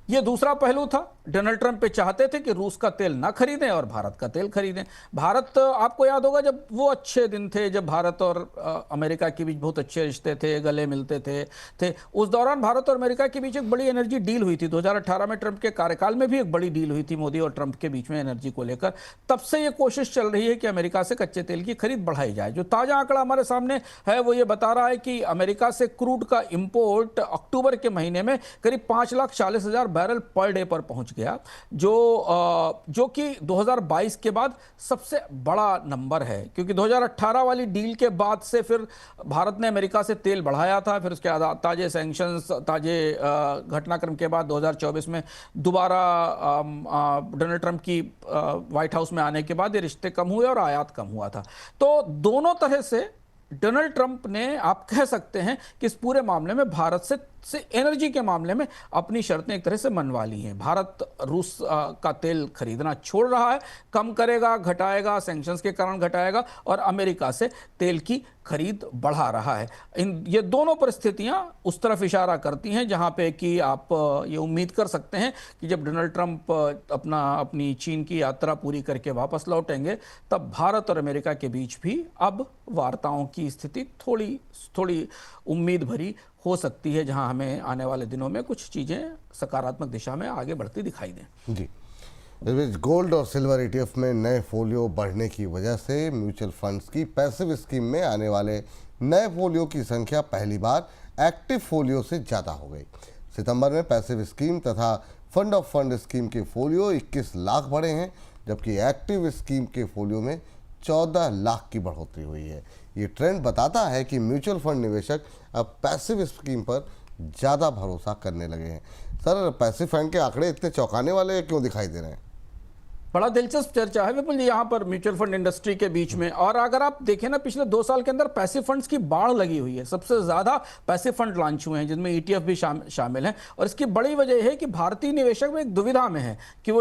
ये दूसरा पहलू था। डोनाल्ड ट्रंप पे चाहते थे कि रूस का तेल ना खरीदें और भारत का तेल खरीदें। भारत, आपको याद होगा जब वो अच्छे दिन थे, जब भारत और अमेरिका के बीच बहुत अच्छे रिश्ते थे, गले मिलते थे उस दौरान भारत और अमेरिका के बीच एक बड़ी एनर्जी डील हुई थी। 2018 में ट्रंप के कार्यकाल में भी एक बड़ी डील हुई थी मोदी और ट्रंप के बीच में एनर्जी को लेकर। तब से ये कोशिश चल रही है कि अमेरिका से कच्चे तेल की खरीद बढ़ाई जाए। जो ताजा आंकड़ा हमारे सामने है वो ये बता रहा है कि अमेरिका से क्रूड का इंपोर्ट अक्टूबर के महीने में करीब 5,40,000 बैरल पर डे पर पहुंच गया, जो कि 2022 के बाद सबसे बड़ा नंबर है। क्योंकि 2018 वाली डील के बाद से फिर भारत ने अमेरिका से तेल बढ़ाया था। फिर उसके बाद ताजे सैंक्शंस, ताजे घटनाक्रम के बाद 2024 में दोबारा डोनाल्ड ट्रंप की व्हाइट हाउस में आने के बाद ये रिश्ते कम हुए और आयात कम हुआ था। तो दोनों तरह से डोनाल्ड ट्रंप ने, आप कह सकते हैं कि इस पूरे मामले में भारत से एनर्जी के मामले में अपनी शर्तें एक तरह से मनवा ली हैं। भारत रूस का तेल खरीदना छोड़ रहा है, कम करेगा, घटाएगा, सैंक्शंस के कारण घटाएगा, और अमेरिका से तेल की खरीद बढ़ा रहा है। ये दोनों परिस्थितियां उस तरफ इशारा करती हैं जहां पे कि आप ये उम्मीद कर सकते हैं कि जब डोनाल्ड ट्रंप अपनी चीन की यात्रा पूरी करके वापस लौटेंगे, तब भारत और अमेरिका के बीच भी अब वार्ताओं की स्थिति थोड़ी उम्मीद भरी हो सकती है, जहां हमें आने वाले दिनों में कुछ चीजें सकारात्मक दिशा में आगे बढ़ती दिखाई दें। जी, इस बीच गोल्ड और सिल्वर ETF में नए फोलियो बढ़ने की वजह से म्यूचुअल फंड्स की पैसिव स्कीम में आने वाले नए फोलियो की संख्या पहली बार एक्टिव फोलियो से ज़्यादा हो गई। सितंबर में पैसिव स्कीम तथा फंड ऑफ फंड स्कीम के फोलियो 21 लाख बढ़े हैं, जबकि एक्टिव स्कीम के फोलियो में 14 लाख की बढ़ोतरी हुई है। ये ट्रेंड बताता है कि म्यूचुअल फंड निवेशक अब पैसिव स्कीम पर ज़्यादा भरोसा करने लगे हैं। सर, पैसिव फंड के आंकड़े इतने चौंकाने वाले क्यों दिखाई दे रहे हैं? बड़ा दिलचस्प चर्चा है विपुल जी यहाँ पर म्यूचुअल फंड इंडस्ट्री के बीच में। और अगर आप देखें ना, पिछले 2 साल के अंदर पैसिव फंड्स की बाढ़ लगी हुई है। सबसे ज्यादा पैसिव फंड लॉन्च हुए हैं, जिनमें ETF भी शामिल हैं। और इसकी बड़ी वजह है कि भारतीय निवेशक में एक दुविधा में है कि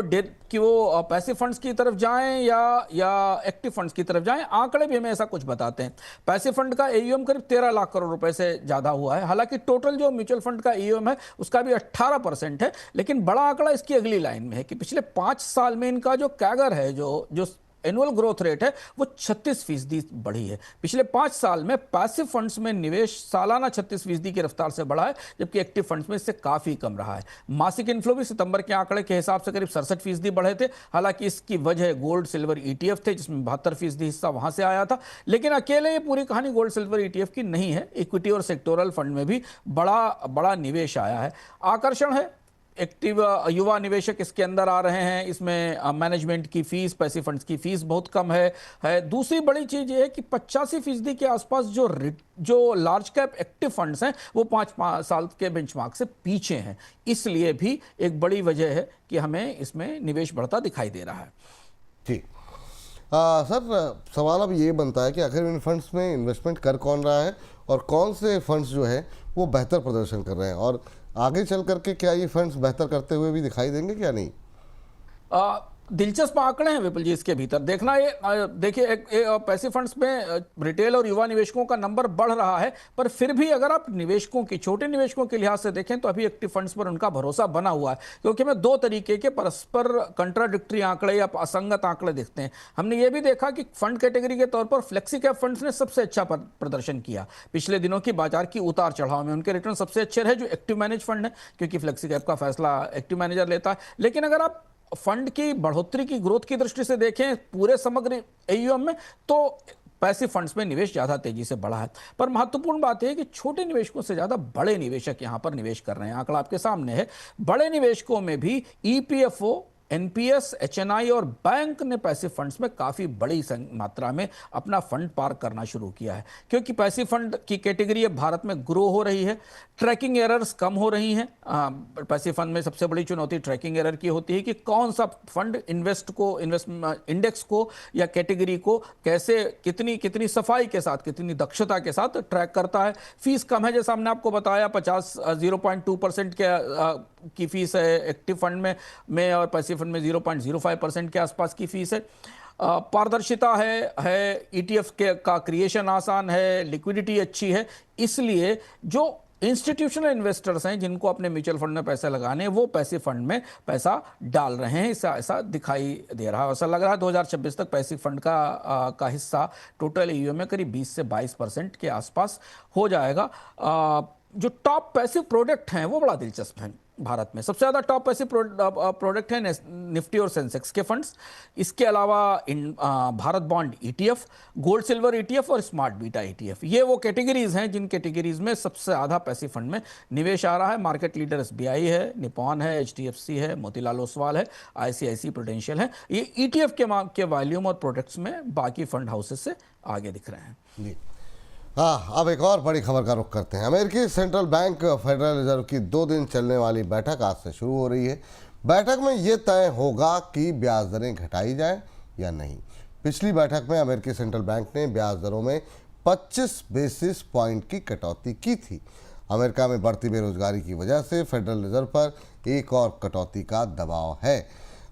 वो पैसिव फंड्स की तरफ जाएं या एक्टिव फंड्स की तरफ जाएं। आंकड़े भी हमें ऐसा कुछ बताते हैं। पैसिव फंड का AUM करीब 13 लाख करोड़ रुपए से ज्यादा हुआ है। हालांकि टोटल जो म्यूचुअल फंड का AUM है उसका भी 18% है। लेकिन बड़ा आंकड़ा इसकी अगली लाइन में है कि पिछले 5 साल में इनका जो कैगर है, जो एनुअल ग्रोथ रेट है, वो 36% बढ़ी है। पिछले 5 साल में पैसिव फंड्स में निवेश सालाना 36% की रफ्तार से बढ़ा है, जबकि एक्टिव फंड्स में इससे काफी कम रहा है। मासिक इनफ्लो भी सितंबर के आंकड़े के हिसाब से करीब 67% बढ़े थे। हालांकि इसकी वजह गोल्ड सिल्वर ETF थे, जिसमें 72% हिस्सा वहां से आया था। लेकिन अकेले ये पूरी कहानी गोल्ड सिल्वर ETF की नहीं है। इक्विटी और सेक्टोरल फंड में भी बड़ा निवेश आया है। आकर्षण है, एक्टिव युवा निवेशक इसके अंदर आ रहे हैं। इसमें मैनेजमेंट की फीस, पैसिव फंड्स की फीस बहुत कम है। दूसरी बड़ी चीज ये है कि 85% के आसपास जो लार्ज कैप एक्टिव फंड्स हैं वो 5 साल के बेंचमार्क से पीछे हैं। इसलिए भी एक बड़ी वजह है कि हमें इसमें निवेश बढ़ता दिखाई दे रहा है। जी सर, सवाल अब ये बनता है कि आखिर इन फंड्स में इन्वेस्टमेंट कर कौन रहा है और कौन से फंड्स जो है वो बेहतर प्रदर्शन कर रहे हैं, और आगे चल करके क्या ये फंड्स बेहतर करते हुए भी दिखाई देंगे क्या नहीं? दिलचस्प आंकड़े हैं विपुल जी इसके भीतर। देखना, ये देखिए, पैसिव फंड्स में रिटेल और युवा निवेशकों का नंबर बढ़ रहा है, पर फिर भी अगर आप निवेशकों की, छोटे निवेशकों के लिहाज से देखें तो अभी एक्टिव फंड्स पर उनका भरोसा बना हुआ है। क्योंकि हमें 2 तरीके के परस्पर कंट्राडिक्टरी आंकड़े या असंगत आंकड़े दिखते हैं। हमने ये भी देखा कि फंड कैटेगरी के तौर पर फ्लेक्सी कैप फंड्स ने सबसे अच्छा प्रदर्शन किया। पिछले दिनों की बाजार की उतार चढ़ाव में उनके रिटर्न सबसे अच्छे रहे, जो एक्टिव मैनेज फंड है, क्योंकि फ्लेक्सी कैप का फैसला एक्टिव मैनेजर लेता है। लेकिन अगर आप फंड की बढ़ोतरी की, ग्रोथ की दृष्टि से देखें पूरे समग्र AUM में, तो पैसिव फंड्स में निवेश ज्यादा तेजी से बढ़ा है। पर महत्वपूर्ण बात यह है कि छोटे निवेशकों से ज्यादा बड़े निवेशक यहां पर निवेश कर रहे हैं। आंकड़ा आपके सामने है। बड़े निवेशकों में भी EPFO, NPS, HNI और बैंक ने पैसिव फंड्स में काफी बड़ी मात्रा में अपना फंड पार्क करना शुरू किया है। क्योंकि पैसिव फंड की कैटेगरी अब भारत में ग्रो हो रही है, ट्रैकिंग एरर्स कम हो रही हैं। पैसिव फंड में सबसे बड़ी चुनौती ट्रैकिंग एरर की होती है कि कौन सा फंड इंडेक्स को या कैटेगरी को कैसे, कितनी सफाई के साथ, कितनी दक्षता के साथ ट्रैक करता है। फीस कम है, जैसा हमने आपको बताया, 0.2% की फीस है एक्टिव फंड में और पैसिव फंड में 0.05% के आसपास की फीस है। पारदर्शिता है, ETF का क्रिएशन आसान है, लिक्विडिटी अच्छी है। इसलिए जो इंस्टीट्यूशनल इन्वेस्टर्स हैं जिनको अपने म्यूचुअल फंड में पैसे लगाने हैं, वो पैसिव फंड में पैसा डाल रहे हैं। ऐसा दिखाई दे रहा है। ऐसा लग रहा है 2026 तक पैसिव फंड का हिस्सा टोटल ईयूएम में करीब 20 से 22% के आसपास हो जाएगा। जो टॉप पैसिव प्रोडक्ट हैं वो बड़ा दिलचस्प हैं। भारत में सबसे ज़्यादा टॉप पैसिव प्रोडक्ट है निफ्टी और सेंसेक्स के फंड्स। इसके अलावा Bharat bond ETF, gold silver ETF और स्मार्ट बीटा ETF, ये वो कैटेगरीज हैं जिन कैटेगरीज में सबसे ज़्यादा पैसिव फंड में निवेश आ रहा है। मार्केट लीडर SBI है, निपॉन है, HDFC है, मोतीलाल ओसवाल है, ICICI प्रूडेंशियल है। ये ETF के वॉल्यूम और प्रोडक्ट्स में बाकी फंड हाउसेस से आगे दिख रहे हैं जी। हाँ, अब एक और बड़ी खबर का रुख करते हैं। अमेरिकी सेंट्रल बैंक फेडरल रिजर्व की 2 दिन चलने वाली बैठक आज से शुरू हो रही है। बैठक में ये तय होगा कि ब्याज दरें घटाई जाएं या नहीं। पिछली बैठक में अमेरिकी सेंट्रल बैंक ने ब्याज दरों में 25 बेसिस पॉइंट की कटौती की थी। अमेरिका में बढ़ती बेरोजगारी की वजह से फेडरल रिजर्व पर एक और कटौती का दबाव है।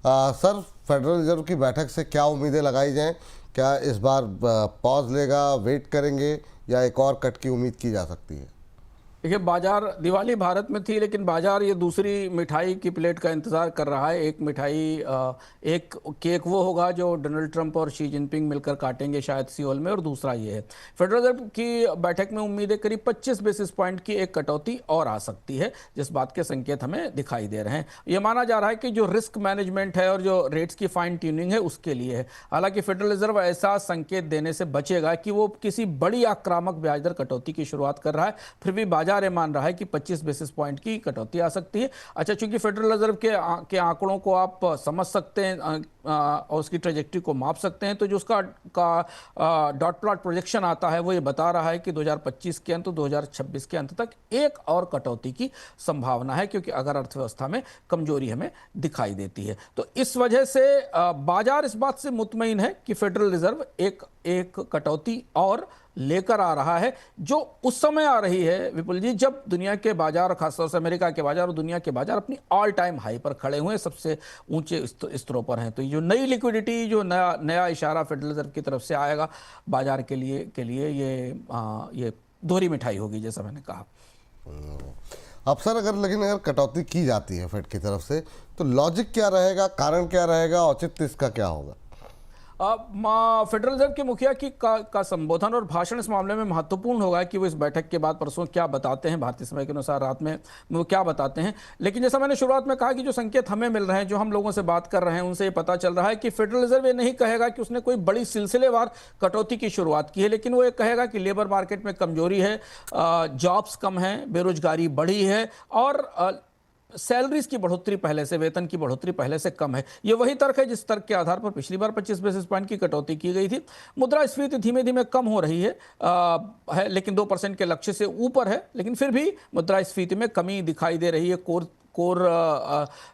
सर, फेडरल रिजर्व की बैठक से क्या उम्मीदें लगाई जाएं? क्या इस बार पॉज लेगा, वेट करेंगे या एक और कट की उम्मीद की जा सकती है? देखिए, बाजार, दिवाली भारत में थी लेकिन बाजार ये दूसरी मिठाई की प्लेट का इंतजार कर रहा है। एक मिठाई, एक केक वो होगा जो डोनाल्ड ट्रंप और शी जिनपिंग मिलकर काटेंगे शायद सियोल में, और दूसरा ये है। फेडरल रिजर्व की बैठक में उम्मीदें करीब 25 बेसिस पॉइंट की एक कटौती और आ सकती है, जिस बात के संकेत हमें दिखाई दे रहे हैं। ये माना जा रहा है कि जो रिस्क मैनेजमेंट है और जो रेट्स की फाइन ट्यूनिंग है उसके लिए है। हालांकि फेडरल रिजर्व ऐसा संकेत देने से बचेगा कि वो किसी बड़ी आक्रामक ब्याज दर कटौती की शुरुआत कर रहा है। फिर भी बाजार मान रहा है कि 25 बेसिस पॉइंट की कटौती आ सकती है। अच्छा, चूंकि फेडरल रिजर्व के आंकड़ों को आप समझ सकते हैं और उसकी ट्रेजेक्टरी को माप सकते हैं, तो जो उसका डॉट प्लॉट प्रोजेक्शन आता है वो ये बता रहा है कि 2025 के अंत, 2026 के अंत तक एक और कटौती की संभावना है, क्योंकि अगर अर्थव्यवस्था में कमजोरी हमें दिखाई देती है। तो इस वजह से बाजार इस बात से मुतमईन है कि फेडरल रिजर्व एक कटौती और लेकर आ रहा है, जो उस समय आ रही है विपुल जी जब दुनिया के बाजार, खासतौर से अमेरिका के बाजार और दुनिया के बाजार अपनी ऑल टाइम हाई पर खड़े हुए, सबसे ऊंचे स्तरों पर हैं। तो जो नई लिक्विडिटी, जो नया इशारा फेडरल रिजर्व की तरफ से आएगा बाजार के लिए ये दोहरी मिठाई होगी, जैसा मैंने कहा। अब सर, अगर कटौती की जाती है फेड की तरफ से, तो लॉजिक क्या रहेगा, कारण क्या रहेगा, औचित्य इसका क्या होगा? फेडरल रिजर्व के मुखिया का संबोधन और भाषण इस मामले में महत्वपूर्ण होगा कि वो इस बैठक के बाद परसों क्या बताते हैं, भारतीय समय के अनुसार रात में वो क्या बताते हैं। लेकिन जैसा मैंने शुरुआत में कहा कि जो संकेत हमें मिल रहे हैं, जो हम लोगों से बात कर रहे हैं, उनसे ये पता चल रहा है कि फेडरल रिजर्व ये नहीं कहेगा कि उसने कोई बड़ी सिलसिलेवार कटौती की शुरुआत की है, लेकिन वो ये कहेगा कि लेबर मार्केट में कमजोरी है, जॉब्स कम हैं, बेरोजगारी बढ़ी है और सैलरीज की बढ़ोतरी पहले से, वेतन की बढ़ोतरी पहले से कम है। ये वही तर्क है जिस तर्क के आधार पर पिछली बार 25 बेसिस पॉइंट की कटौती की गई थी। मुद्रास्फीति धीमे धीमे कम हो रही है लेकिन 2% के लक्ष्य से ऊपर है, लेकिन फिर भी मुद्रास्फीति में कमी दिखाई दे रही है। कोर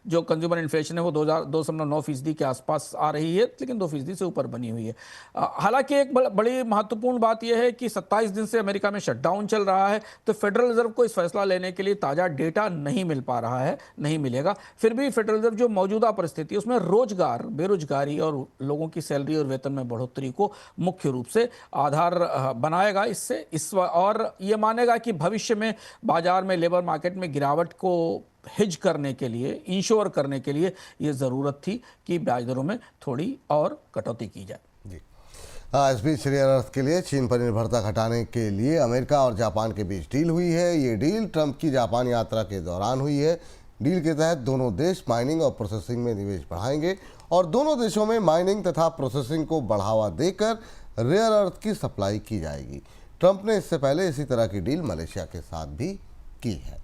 जो कंज्यूमर इन्फ्लेशन है वो 2.9% के आसपास आ रही है, लेकिन 2% से ऊपर बनी हुई है। हालांकि एक बड़ी महत्वपूर्ण बात यह है कि 27 दिन से अमेरिका में शटडाउन चल रहा है, तो फेडरल रिजर्व को इस फैसला लेने के लिए ताज़ा डेटा नहीं मिल पा रहा है, नहीं मिलेगा। फिर भी फेडरल रिजर्व जो मौजूदा परिस्थिति उसमें रोजगार, बेरोजगारी और लोगों की सैलरी और वेतन में बढ़ोतरी को मुख्य रूप से आधार बनाएगा और ये मानेगा कि भविष्य में बाजार में, लेबर मार्केट में गिरावट को हेज करने के लिए, इंश्योर करने के लिए ये ज़रूरत थी कि ब्याज दरों में थोड़ी और कटौती की जाए। जी। इस बीच रेयर अर्थ के लिए चीन पर निर्भरता घटाने के लिए अमेरिका और जापान के बीच डील हुई है। ये डील ट्रंप की जापान यात्रा के दौरान हुई है। डील के तहत दोनों देश माइनिंग और प्रोसेसिंग में निवेश बढ़ाएंगे और दोनों देशों में माइनिंग तथा प्रोसेसिंग को बढ़ावा देकर रेयर अर्थ की सप्लाई की जाएगी। ट्रंप ने इससे पहले इसी तरह की डील मलेशिया के साथ भी की है।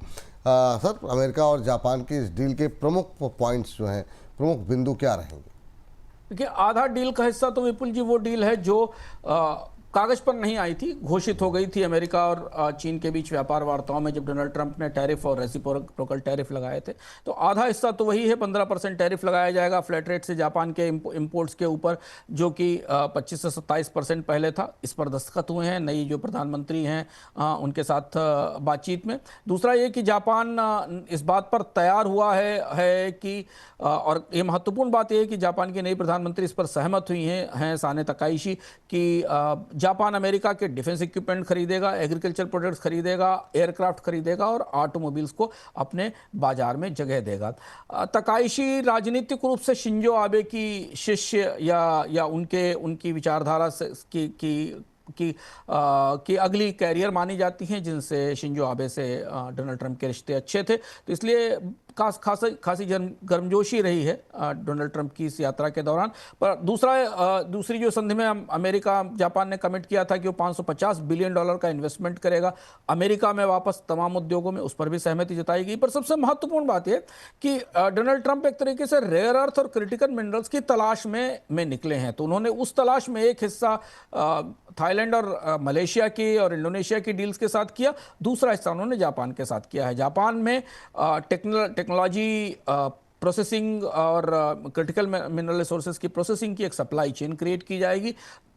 सर, अमेरिका और जापान की इस डील के प्रमुख पॉइंट्स जो हैं, प्रमुख बिंदु क्या रहेंगे? देखिए, आधा डील का हिस्सा तो विपुल जी वो डील है जो कागज पर नहीं आई थी, घोषित हो गई थी अमेरिका और चीन के बीच व्यापार वार्ताओं में, जब डोनाल्ड ट्रंप ने टैरिफ और रेसिप्रोकल टैरिफ लगाए थे। तो आधा हिस्सा तो वही है, 15% टैरिफ लगाया जाएगा फ्लैट रेट से जापान के इंपोर्ट्स के ऊपर, जो कि 25 से 27% पहले था। इस पर दस्तखत हुए हैं नई जो प्रधानमंत्री हैं उनके साथ बातचीत में। दूसरा ये कि जापान इस बात पर तैयार हुआ है कि और ये महत्वपूर्ण बात यह है कि जापान की नई प्रधानमंत्री इस पर सहमत हुई हैं साने तकाइशी, कि जापान अमेरिका के डिफेंस इक्विपमेंट खरीदेगा, एग्रीकल्चर प्रोडक्ट्स खरीदेगा, एयरक्राफ्ट खरीदेगा और ऑटोमोबाइल्स को अपने बाजार में जगह देगा। तकाइशी राजनीतिक रूप से शिंजो आबे की शिष्य या उनकी विचारधारा से की अगली कैरियर मानी जाती हैं, जिनसे शिंजो आबे से डोनाल्ड ट्रंप के रिश्ते अच्छे थे। तो इसलिए खासी गर्मजोशी रही है डोनाल्ड ट्रंप की इस यात्रा के दौरान। पर दूसरी जो संधि में अमेरिका जापान ने कमिट किया था कि वो $550 बिलियन का इन्वेस्टमेंट करेगा अमेरिका में वापस तमाम उद्योगों में, उस पर भी सहमति जताई गई। पर सबसे महत्वपूर्ण बात यह कि डोनाल्ड ट्रंप एक तरीके से रेयर अर्थ और क्रिटिकल मिनरल्स की तलाश में निकले हैं। तो उन्होंने उस तलाश में एक हिस्सा थाईलैंड और मलेशिया की और इंडोनेशिया की डील्स के साथ किया, दूसरा हिस्सा उन्होंने जापान के साथ किया है। जापान में टेक्नोलॉजी प्रोसेसिंग और क्रिटिकल मिनरल रिसोर्सेज की प्रोसेसिंग की एक सप्लाई चेन क्रिएट की जाएगी।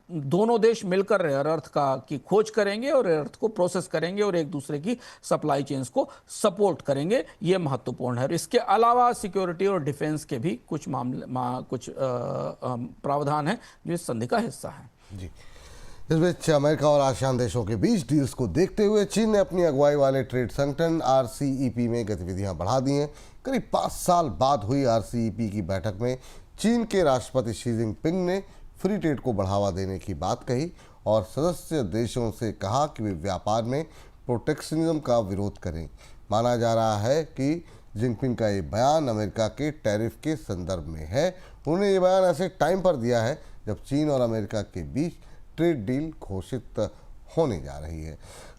दोनों देश मिलकर रेयर अर्थ की खोज करेंगे और रेयर अर्थ को प्रोसेस करेंगे और एक दूसरे की सप्लाई चेन्स को सपोर्ट करेंगे। ये महत्वपूर्ण है। इसके अलावा सिक्योरिटी और डिफेंस के भी कुछ कुछ प्रावधान हैं जो इस संधि का हिस्सा है। जी, इस बीच अमेरिका और आसियान देशों के बीच डील्स को देखते हुए चीन ने अपनी अगुवाई वाले ट्रेड संगठन RCEP में गतिविधियां बढ़ा दी हैं। करीब 5 साल बाद हुई RCEP की बैठक में चीन के राष्ट्रपति शी जिनपिंग ने फ्री ट्रेड को बढ़ावा देने की बात कही और सदस्य देशों से कहा कि वे व्यापार में प्रोटेक्शनिज्म का विरोध करें। माना जा रहा है कि जिनपिंग का ये बयान अमेरिका के टैरिफ के संदर्भ में है। उन्होंने ये बयान ऐसे टाइम पर दिया है जब चीन और अमेरिका के बीच ट्रेड डील घोषित होने जा रही है।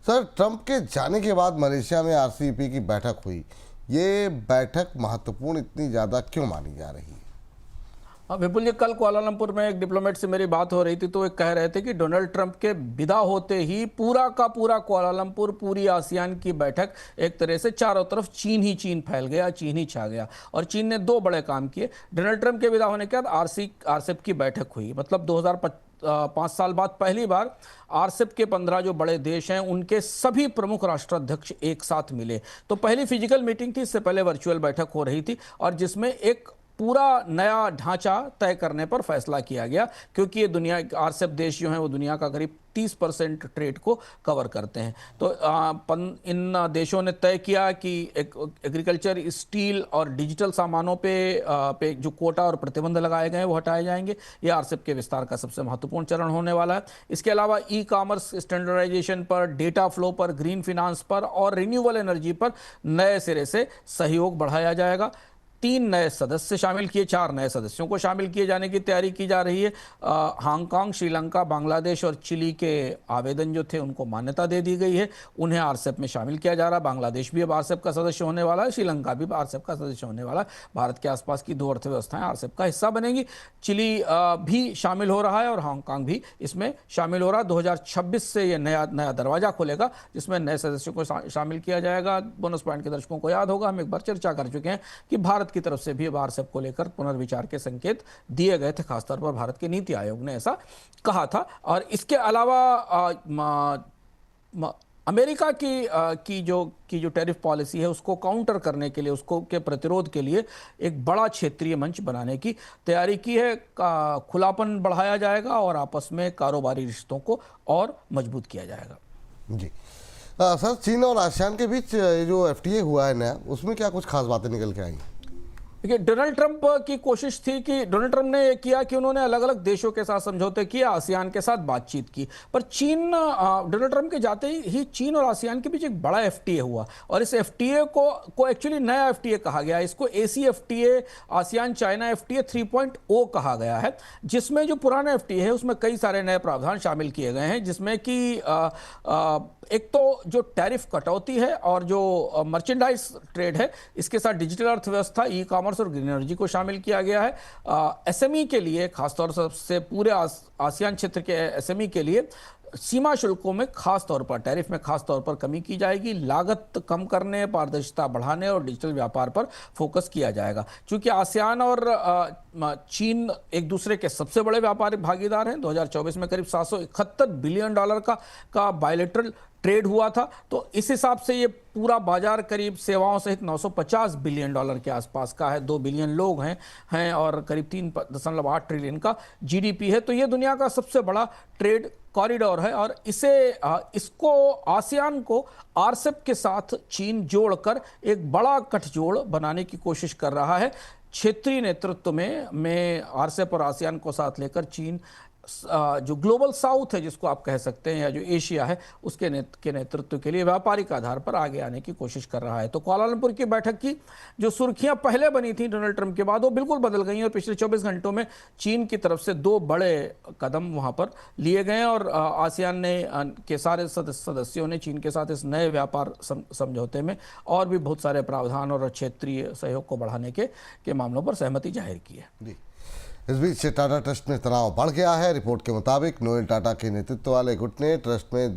सर, ट्रंप के जाने के बाद मलेशिया में RCEP की बैठक हुई। ये बैठक महत्वपूर्ण इतनी ज़्यादा क्यों मानी जा रही है? विपुल जी, कल कुआलालंपुर में एक डिप्लोमेट से मेरी बात हो रही थी तो वे कह रहे थे कि डोनाल्ड ट्रंप के विदा होते ही पूरा का पूरा कुआलालंपुर, पूरी आसियान की बैठक एक तरह से चारों तरफ चीन ही चीन फैल गया, चीन ही छा गया। और चीन ने 2 बड़े काम किए। डोनाल्ड ट्रंप के विदा होने के बाद RCEP की बैठक हुई, मतलब 2005 साल बाद पहली बार RCEP के 15 जो बड़े देश हैं उनके सभी प्रमुख राष्ट्राध्यक्ष एक साथ मिले। तो पहली फिजिकल मीटिंग थी, इससे पहले वर्चुअल बैठक हो रही थी और जिसमें एक पूरा नया ढांचा तय करने पर फैसला किया गया, क्योंकि ये दुनिया RCEP देश जो हैं वो दुनिया का करीब 30% ट्रेड को कवर करते हैं। तो इन देशों ने तय किया कि एग्रीकल्चर, स्टील और डिजिटल सामानों पे जो कोटा और प्रतिबंध लगाए गए हैं वो हटाए जाएंगे। ये RCEP के विस्तार का सबसे महत्वपूर्ण चरण होने वाला है। इसके अलावा ई-कॉमर्स स्टैंडर्डाइजेशन पर, डेटा फ्लो पर, ग्रीन फिनांस पर और रिन्यूएबल एनर्जी पर नए सिरे से सहयोग बढ़ाया जाएगा। 3 नए सदस्य शामिल किए, 4 नए सदस्यों को शामिल किए जाने की तैयारी की जा रही है। हांगकांग, श्रीलंका, बांग्लादेश और चिली के आवेदन जो थे उनको मान्यता दे दी गई है, उन्हें RCEP में शामिल किया जा रहा है। बांग्लादेश भी अब RCEP का सदस्य होने वाला है, श्रीलंका भी RCEP का सदस्य होने वाला है। भारत के आसपास की 2 अर्थव्यवस्थाएं RCEP का हिस्सा बनेंगी। चिली भी शामिल हो रहा है और हांगकांग भी इसमें शामिल हो रहा है। 2026 से ये नया दरवाजा खुलेगा जिसमें नए सदस्यों को शामिल किया जाएगा। बोनस पॉइंट के दर्शकों को याद होगा, हम एक बार चर्चा कर चुके हैं कि भारत की तरफ से भी RCEP को लेकर पुनर्विचार के संकेत दिए गए थे, खासतौर पर भारत के नीति आयोग ने ऐसा कहा था। और इसके अलावा अमेरिका की जो टैरिफ पॉलिसी है उसको काउंटर करने के लिए, उसको के प्रतिरोध के लिए एक बड़ा क्षेत्रीय मंच बनाने की तैयारी की है। खुलापन बढ़ाया जाएगा और आपस में कारोबारी रिश्तों को और मजबूत किया जाएगा। जी सर, चीन और आसियान के बीच जो FTA हुआ है नया, उसमें क्या कुछ खास बातें निकल के आई? देखिए, डोनाल्ड ट्रंप की कोशिश थी कि डोनाल्ड ट्रंप ने किया कि उन्होंने अलग अलग देशों के साथ समझौते किए, आसियान के साथ बातचीत की। पर डोनाल्ड ट्रंप के जाते ही चीन और आसियान के बीच एक बड़ा FTA हुआ और इस FTA को एक्चुअली नया FTA कहा गया। इसको ACFTA, आसियान चाइना FTA 3.0 कहा गया है, जिसमें जो पुराना FTA है उसमें कई सारे नए प्रावधान शामिल किए गए हैं, जिसमें कि एक तो जो टैरिफ कटौती है और जो मर्चेंडाइज ट्रेड है, इसके साथ डिजिटल अर्थव्यवस्था, ई-कॉमर्स और ग्रीन एनर्जी को शामिल किया गया है। SME के लिए, खासतौर से पूरे आसियान क्षेत्र के SME के लिए सीमा शुल्कों में खास तौर पर, टैरिफ में खास तौर पर कमी की जाएगी। लागत कम करने, पारदर्शिता बढ़ाने और डिजिटल व्यापार पर फोकस किया जाएगा। क्योंकि आसियान और चीन एक दूसरे के सबसे बड़े व्यापारिक भागीदार हैं। 2024 में करीब $771 बिलियन का बायलैटरल ट्रेड हुआ था। तो इस हिसाब से ये पूरा बाजार करीब सेवाओं सहित $950 बिलियन के आसपास का है। 2 बिलियन लोग हैं और करीब 3.8 ट्रिलियन का GDP है। तो ये दुनिया का सबसे बड़ा ट्रेड कॉरिडोर है और इसको आसियान को आरसेप के साथ चीन जोड़कर एक बड़ा गठजोड़ बनाने की कोशिश कर रहा है। क्षेत्रीय नेतृत्व में आरसेप और आसियान को साथ लेकर चीन जो ग्लोबल साउथ है जिसको आप कह सकते हैं या जो एशिया है उसके नेतृत्व के लिए व्यापारिक आधार पर आगे आने की कोशिश कर रहा है। तो कुआलालंपुर की बैठक की जो सुर्खियां पहले बनी थी डोनाल्ड ट्रंप के बाद वो बिल्कुल बदल गई और पिछले 24 घंटों में चीन की तरफ से 2 बड़े कदम वहां पर लिए गए और आसियान ने के सारे सदस्यों ने चीन के साथ इस नए व्यापार समझौते में और भी बहुत सारे प्रावधान और क्षेत्रीय सहयोग को बढ़ाने के मामलों पर सहमति जाहिर की है। इस बीच टाटा ट्रस्ट में तनाव बढ़ गया है। रिपोर्ट के मुताबिक नोएल टाटा के नेतृत्व वाले गुट ने ट्रस्ट में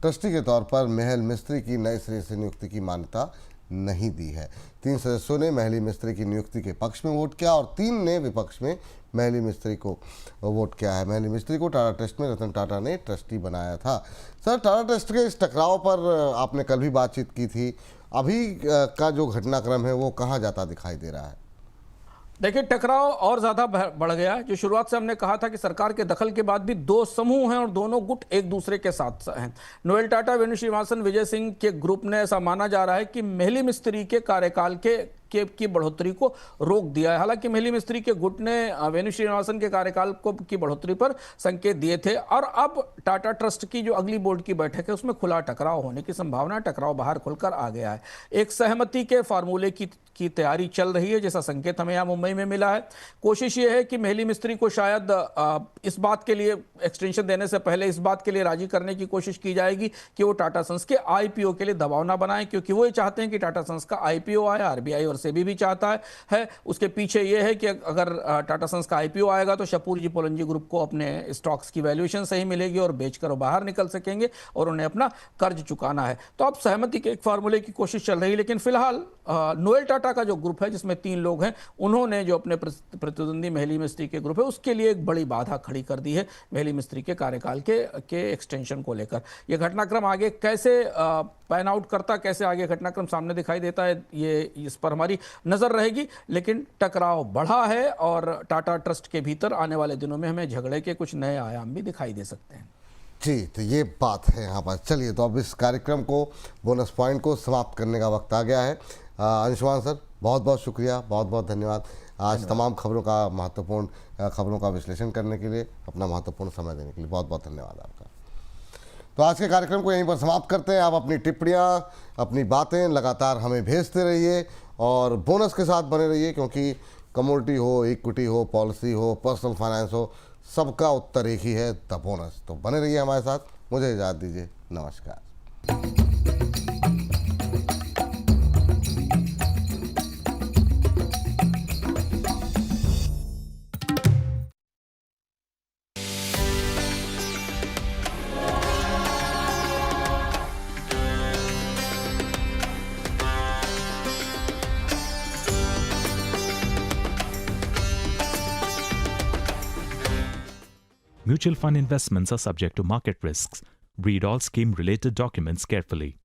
ट्रस्टी के तौर पर महल मिस्त्री की नए सिरे से नियुक्ति की मान्यता नहीं दी है। 3 सदस्यों ने महली मिस्त्री की नियुक्ति के पक्ष में वोट किया और 3 ने विपक्ष में महली मिस्त्री को वोट किया है। महली मिस्त्री को टाटा ट्रस्ट में रतन टाटा ने ट्रस्टी बनाया था। सर, टाटा ट्रस्ट के इस टकराव पर आपने कल भी बातचीत की थी। अभी का जो घटनाक्रम है वो कहाँ जाता दिखाई दे रहा है? देखिए, टकराव और ज्यादा बढ़ गया। जो शुरुआत से हमने कहा था कि सरकार के दखल के बाद भी 2 समूह हैं और दोनों गुट एक दूसरे के साथ हैं। नोएल टाटा, वेणु श्रीनिवासन, विजय सिंह के ग्रुप ने ऐसा माना जा रहा है कि महली मिस्त्री के कार्यकाल की बढ़ोतरी को रोक दिया है। हालांकि महली मिस्त्री के गुट ने वेणु श्रीनिवासन के कार्यकाल की बढ़ोतरी पर संकेत दिए थे और अब टाटा ट्रस्ट की जो अगली बोर्ड की बैठक है उसमें खुला टकराव होने की संभावना, टकराव बाहर खुलकर आ गया है। एक सहमति के फार्मूले की तैयारी चल रही है, जैसा संकेत हमें यहाँ मुंबई में मिला है। कोशिश ये है कि महली मिस्त्री को शायद इस बात के लिए एक्सटेंशन देने से पहले इस बात के लिए राजी करने की कोशिश की जाएगी कि वो टाटा सन्स के आईपीओ के लिए दबाव ना बनाएं, क्योंकि वो ये चाहते हैं कि टाटा सन्स का आईपीओ आए। आरबीआई और सेबी भी चाहता है। उसके पीछे ये है कि अगर टाटा सन्स का आईपीओ आएगा तो शपूरजी पोलंजी ग्रुप को अपने स्टॉक्स की वैल्यूएशन सही मिलेगी और बेचकर वो बाहर निकल सकेंगे और उन्हें अपना कर्ज चुकाना है। तो अब सहमति के एक फार्मूले की कोशिश चल रही है, लेकिन फिलहाल नोएल टाटा का जो ग्रुप है जिसमें 3 लोग हैं, उन्होंने जो अपने प्रतिद्वंदी महली मिस्त्री के ग्रुप है उसके लिए एक बड़ी बाधा खड़ी कर दी है महली मिस्त्री के कार्यकाल के एक्सटेंशन को लेकर। यह घटनाक्रम आगे कैसे पैन आउट करता, कैसे आगे घटनाक्रम सामने दिखाई देता है, ये इस पर हमारी नजर रहेगी। लेकिन टकराव बढ़ा है और टाटा ट्रस्ट के भीतर आने वाले दिनों में हमें झगड़े के कुछ नए आयाम भी दिखाई दे सकते हैं। जी, तो ये बात है यहाँ पर। चलिए, तो अब इस कार्यक्रम को, बोनस पॉइंट को समाप्त करने का वक्त आ गया है। अंशुमान सर, बहुत बहुत शुक्रिया, बहुत बहुत धन्यवाद। आज तमाम महत्वपूर्ण खबरों का विश्लेषण करने के लिए, अपना महत्वपूर्ण समय देने के लिए बहुत बहुत धन्यवाद आपका। तो आज के कार्यक्रम को यहीं पर समाप्त करते हैं। आप अपनी टिप्पणियाँ, अपनी बातें लगातार हमें भेजते रहिए और बोनस के साथ बने रहिए, क्योंकि कमोडिटी हो, इक्विटी हो, पॉलिसी हो, पर्सनल फाइनेंस हो, सबका उत्तर एक ही है, द बोनस। तो बने रहिए हमारे साथ। मुझे इजाज़त दीजिए, नमस्कार। Mutual fund investments are subject to market risks. Read all scheme-related documents carefully.